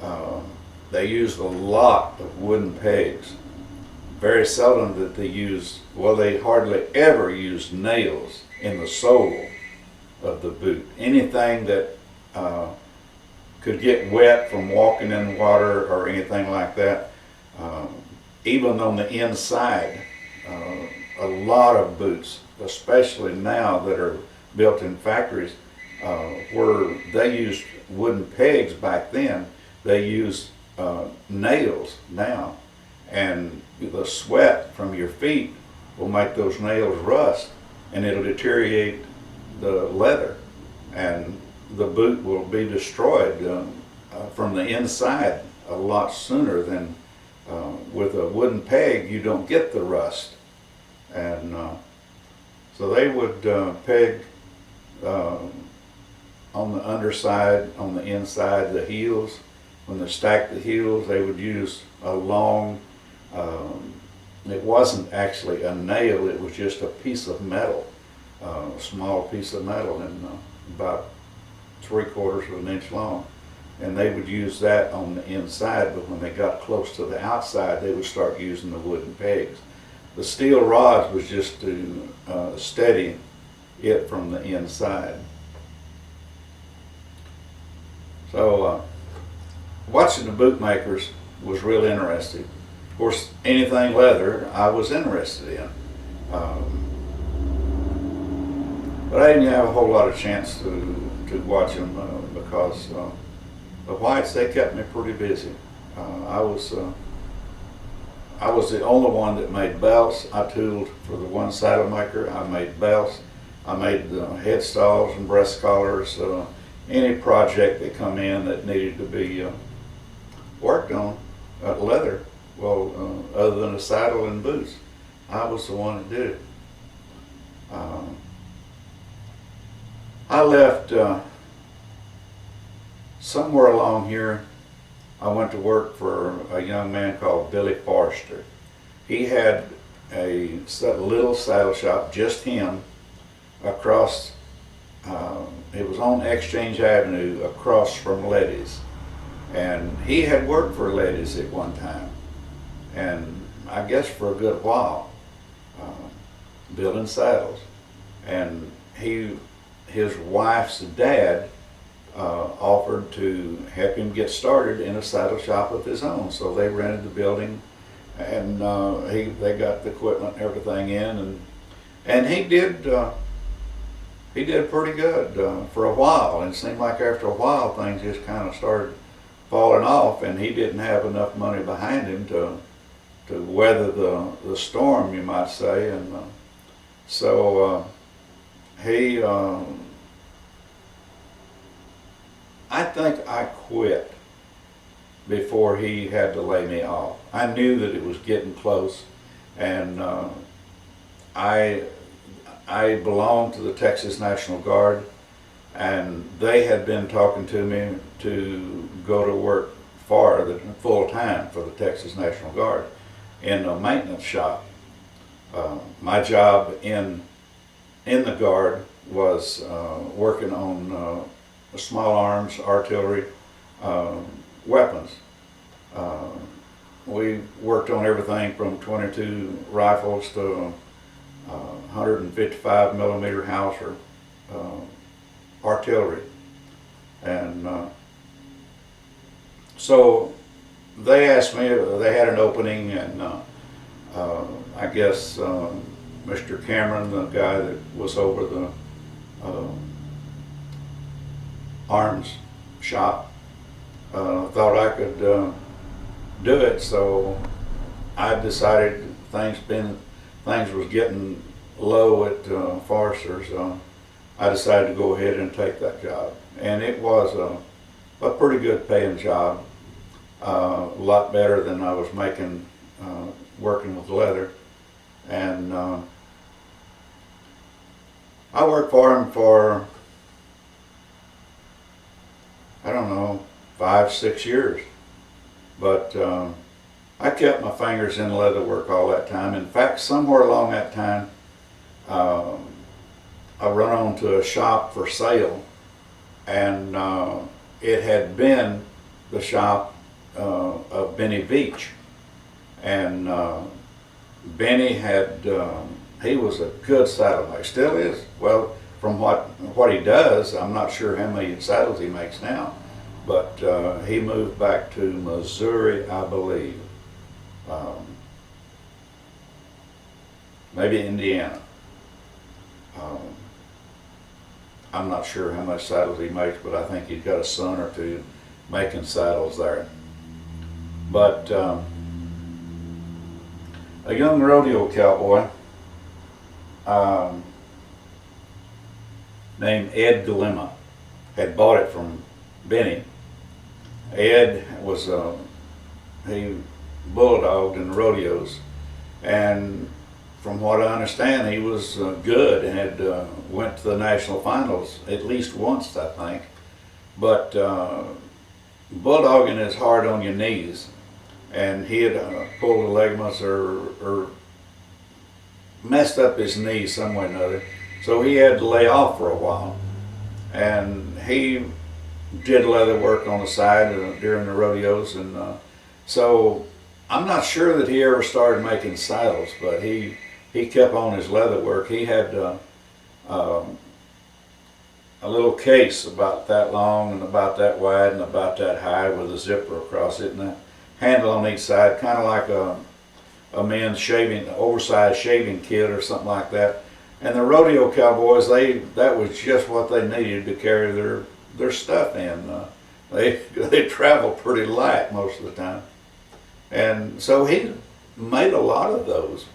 Uh, they used a lot of wooden pegs. Very seldom that they used, well, they hardly ever used nails in the sole of the boot. Anything that uh, could get wet from walking in water or anything like that, uh, even on the inside. A lot of boots, especially now that are built in factories, where they used wooden pegs back then, they use nails now, and the sweat from your feet will make those nails rust, and it'll deteriorate the leather, and the boot will be destroyed from the inside a lot sooner than with a wooden peg. You don't get the rust, and so they would peg on the underside, on the inside, the heels. When they stacked the heels, they would use a long, it wasn't actually a nail, it was just a piece of metal, a small piece of metal, and about 3/4 of an inch long. And they would use that on the inside, but when they got close to the outside, they would start using the wooden pegs. The steel rods was just to steady it from the inside. So watching the boot makers was real interesting. Of course, anything leather I was interested in. But I didn't have a whole lot of chance to watch them because the whites, they kept me pretty busy. I was the only one that made belts. I tooled for the one saddle maker. I made belts. I made headstalls and breast collars. Any project that come in that needed to be worked on, leather, well, other than a saddle and boots, I was the one that did it. I left somewhere along here. I went to work for a young man called Billy Forrester. He had a little saddle shop, just him, across, it was on Exchange Avenue across from Letty's. And he had worked for Letty's at one time, and I guess for a good while, building saddles. And his wife's dad offered to help him get started in a saddle shop of his own. So they rented the building, and they got the equipment and everything in, and he did pretty good for a while. And it seemed like after a while things just kind of started falling off, and he didn't have enough money behind him to weather the storm, you might say. And so he I think I quit before he had to lay me off. I knew that it was getting close, and I belonged to the Texas National Guard, and they had been talking to me to go to work full time for the Texas National Guard in a maintenance shop. My job in the Guard was working on small arms, artillery, weapons. We worked on everything from 22 rifles to 155 millimeter Hauser artillery. And so they asked me, they had an opening, and I guess Mr. Cameron, the guy that was over the arms shop, thought I could do it. So I decided things was getting low at Forrester's. I decided to go ahead and take that job, and it was a pretty good paying job, a lot better than I was making working with leather. And I worked for him for, I don't know, 5-6 years. But I kept my fingers in leather work all that time. In fact, somewhere along that time, I run onto a shop for sale, and it had been the shop of Benny Veach. And Benny had, he was a good saddle maker, still is. Well, from what he does, I'm not sure how many saddles he makes now, but he moved back to Missouri, I believe. Maybe Indiana. I'm not sure how much saddles he makes, but I think he's got a son or two making saddles there. But a young rodeo cowboy named Ed Dilemma had bought it from Benny. Ed was he bulldogged in the rodeos, and from what I understand, he was good and had went to the national finals at least once, I think. But bulldogging is hard on your knees, and he had pulled the ligaments or messed up his knee some way or another, so he had to lay off for a while. And he did leather work on the side during the rodeos, and so I'm not sure that he ever started making saddles, but he kept on his leather work. He had a little case about that long and about that wide and about that high with a zipper across it and a handle on each side, kind of like a men's shaving, oversized shaving kit or something like that. And the rodeo cowboys, that was just what they needed to carry their stuff in. They traveled pretty light most of the time. And so he made a lot of those.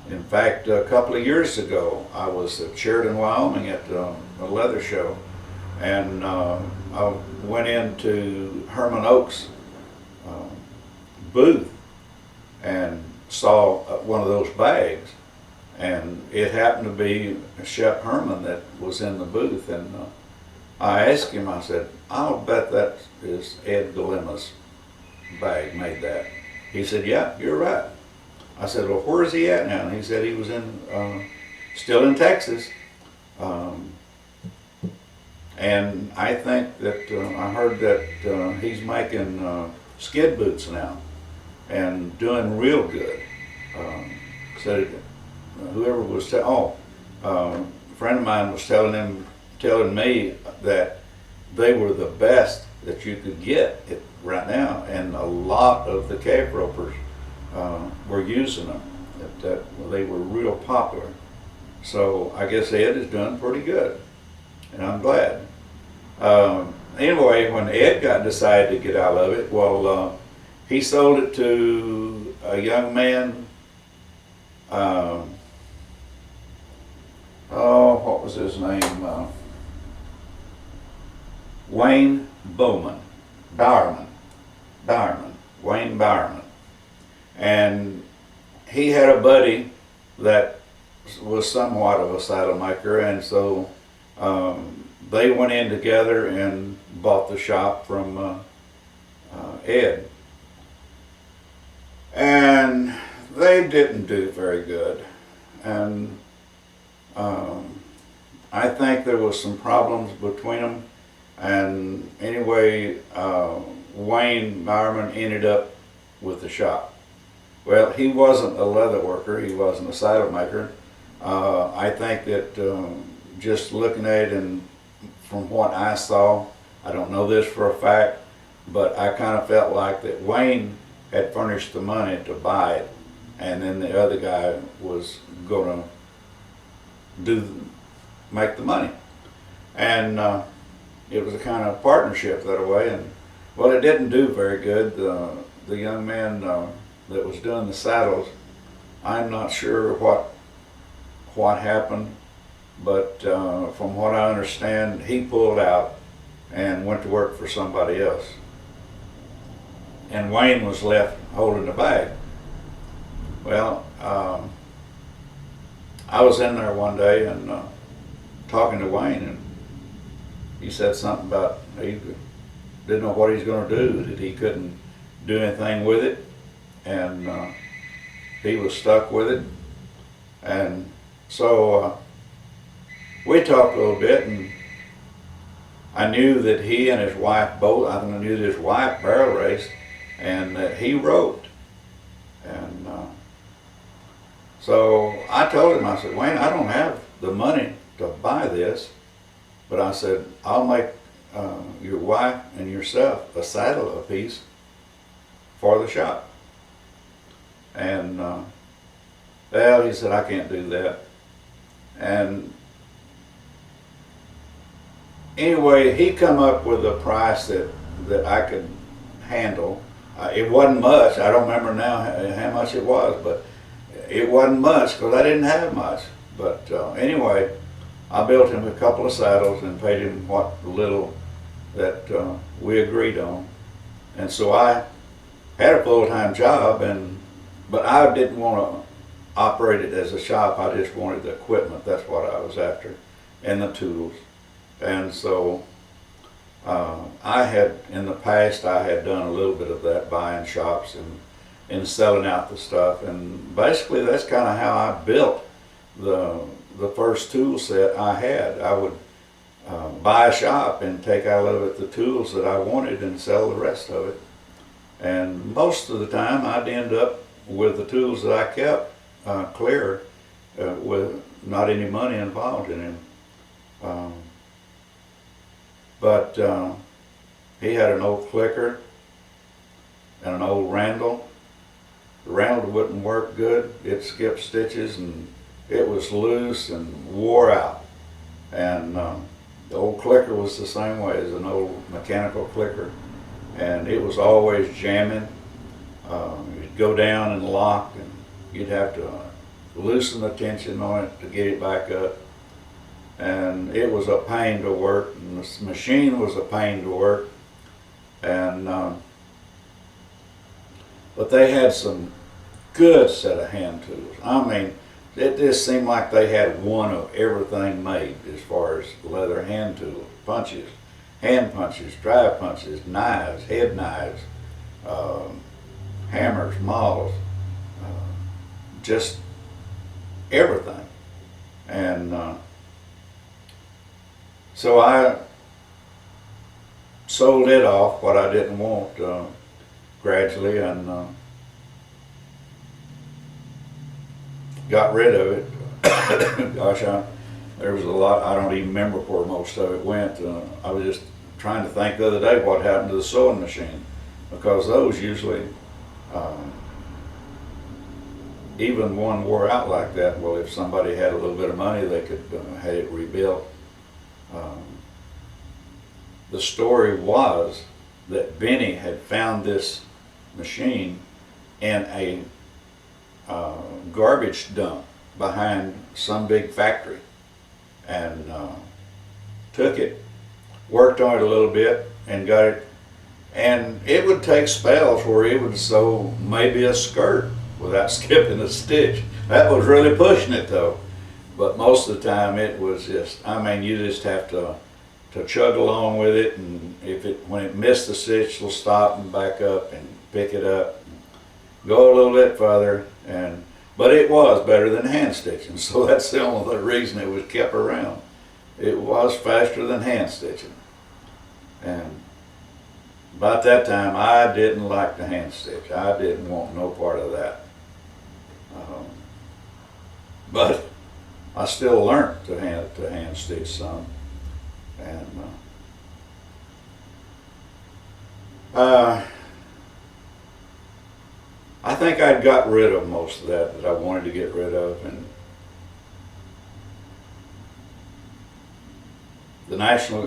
In fact, a couple of years ago, I was at Sheridan, Wyoming at a leather show, and I went into Herman Oak's booth and saw one of those bags, and it happened to be Shep Herman that was in the booth, and I asked him, I said, I'll bet that is Ed Dilemma's bag made that. He said, yeah, you're right. I said, well, where is he at now? And he said he was still in Texas. And I think that, I heard that he's making skid boots now and doing real good. Said whoever was, a friend of mine was telling me that they were the best that you could get right now, and a lot of the calf ropers were using them. They were real popular. So I guess Ed is doing pretty good, and I'm glad. Anyway, when Ed decided to get out of it, well, he sold it to a young man. What was his name? Wayne Bowerman, Wayne Bowerman. And he had a buddy that was somewhat of a saddle maker, and so they went in together and bought the shop from Ed. And they didn't do very good. And I think there was some problems between them. And anyway, Wayne Bowerman ended up with the shop. Well, he wasn't a leather worker, he wasn't a saddle maker. I think that just looking at it and from what I saw, I don't know this for a fact, but I kind of felt like that Wayne had furnished the money to buy it, and then the other guy was going to make the money. And it was a kind of partnership that way, and well, it didn't do very good. The young man that was doing the saddles, I'm not sure what happened, but from what I understand, he pulled out and went to work for somebody else. And Wayne was left holding the bag. Well, I was in there one day and talking to Wayne, and he said something about he didn't know what he's going to do, that he couldn't do anything with it, and he was stuck with it. And so we talked a little bit, and I knew that he and his wife both, I knew that his wife barrel raced and that he roped. And so I told him, I said, Wayne, I don't have the money to buy this, but I said, I'll make your wife and yourself a saddle apiece for the shop. And well, he said, I can't do that. And anyway, he come up with a price that I could handle. It wasn't much. I don't remember now how much it was, but it wasn't much because I didn't have much. But anyway, I built him a couple of saddles and paid him what little that we agreed on. And so I had a full-time job, but I didn't want to operate it as a shop. I just wanted the equipment. That's what I was after, and the tools. And so I had, in the past, I had done a little bit of that, buying shops and selling out the stuff. And basically that's kind of how I built the first tool set I had. I would buy a shop and take out of it the tools that I wanted and sell the rest of it. And most of the time I'd end up with the tools that I kept clear with not any money involved in them. But he had an old clicker and an old Randall. The Randall wouldn't work good. It skipped stitches and it was loose and wore out. And the old clicker was the same way as an old mechanical clicker. And it was always jamming. You'd go down and lock, and you'd have to loosen the tension on it to get it back up. And it was a pain to work, and the machine was a pain to work. And but they had some good set of hand tools. I mean, it just seemed like they had one of everything made as far as leather hand tools, punches, hand punches, drive punches, knives, head knives, hammers, mauls, just everything. And so I sold it off, what I didn't want, gradually, and got rid of it. Gosh, there was a lot, I don't even remember where most of it went. I was just trying to think the other day what happened to the sewing machine, because those usually, even one wore out like that, well, if somebody had a little bit of money, they could have it rebuilt. The story was that Benny had found this machine in a garbage dump behind some big factory, and took it, worked on it a little bit, and got it. And it would take spells where he would sew maybe a skirt without skipping a stitch. That was really pushing it though. But most of the time it was just, I mean, you just have to chug along with it, and when it missed the stitch, it'll stop and back up and pick it up, go a little bit further, but it was better than hand stitching, so that's the only reason it was kept around. It was faster than hand stitching. And about that time, I didn't like to hand stitch. I didn't want no part of that. But I still learned to hand stitch some. And I think I'd got rid of most of that I wanted to get rid of. And the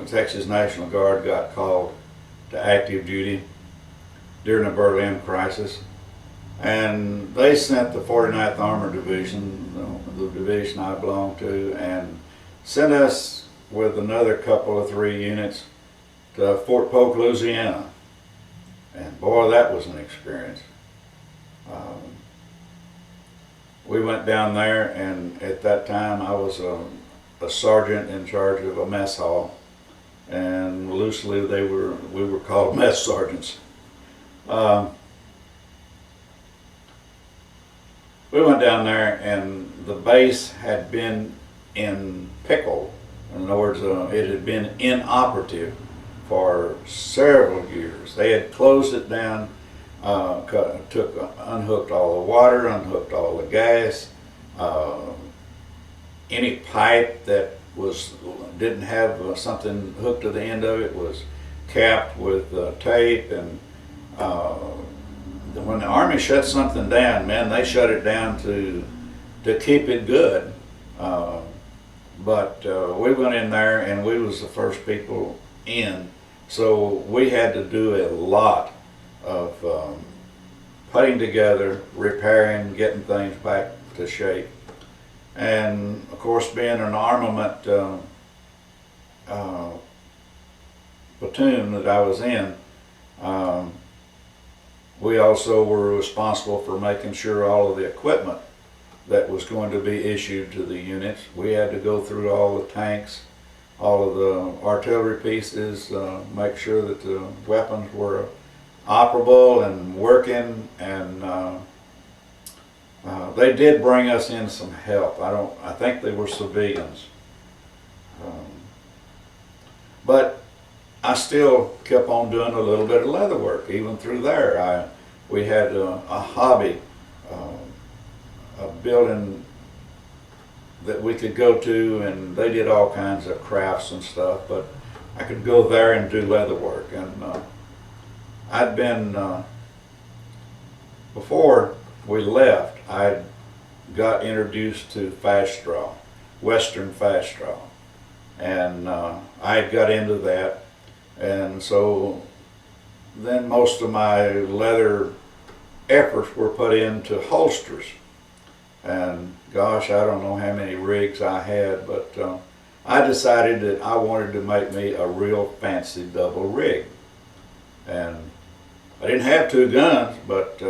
Texas National Guard got called to active duty during the Berlin crisis, and they sent the 49th Armored Division, the division I belonged to, and sent us with another couple of 3 units to Fort Polk, Louisiana. And boy, that was an experience. We went down there, and at that time I was a sergeant in charge of a mess hall, and loosely we were called mess sergeants. We went down there, and the base had been in pickle In other words, it had been inoperative for several years. They had closed it down, unhooked all the water, unhooked all the gas. Any pipe that didn't have something hooked to the end of it was capped with tape. And when the Army shut something down, man, they shut it down to keep it good. But we went in there and we was the first people in, so we had to do a lot of putting together, repairing, getting things back to shape. And of course, being an armament platoon that I was in, we also were responsible for making sure all of the equipment that was going to be issued to the units. We had to go through all the tanks, all of the artillery pieces, make sure that the weapons were operable and working. And they did bring us in some help. I think they were civilians. But I still kept on doing a little bit of leather work, even through there. We had a hobby, a building that we could go to, and they did all kinds of crafts and stuff, but I could go there and do leather work. And I'd been, before we left, I got introduced to fast straw, Western fast straw, and I had got into that. And so then most of my leather efforts were put into holsters. And gosh, I don't know how many rigs I had, but I decided that I wanted to make me a real fancy double rig. And I didn't have two guns, but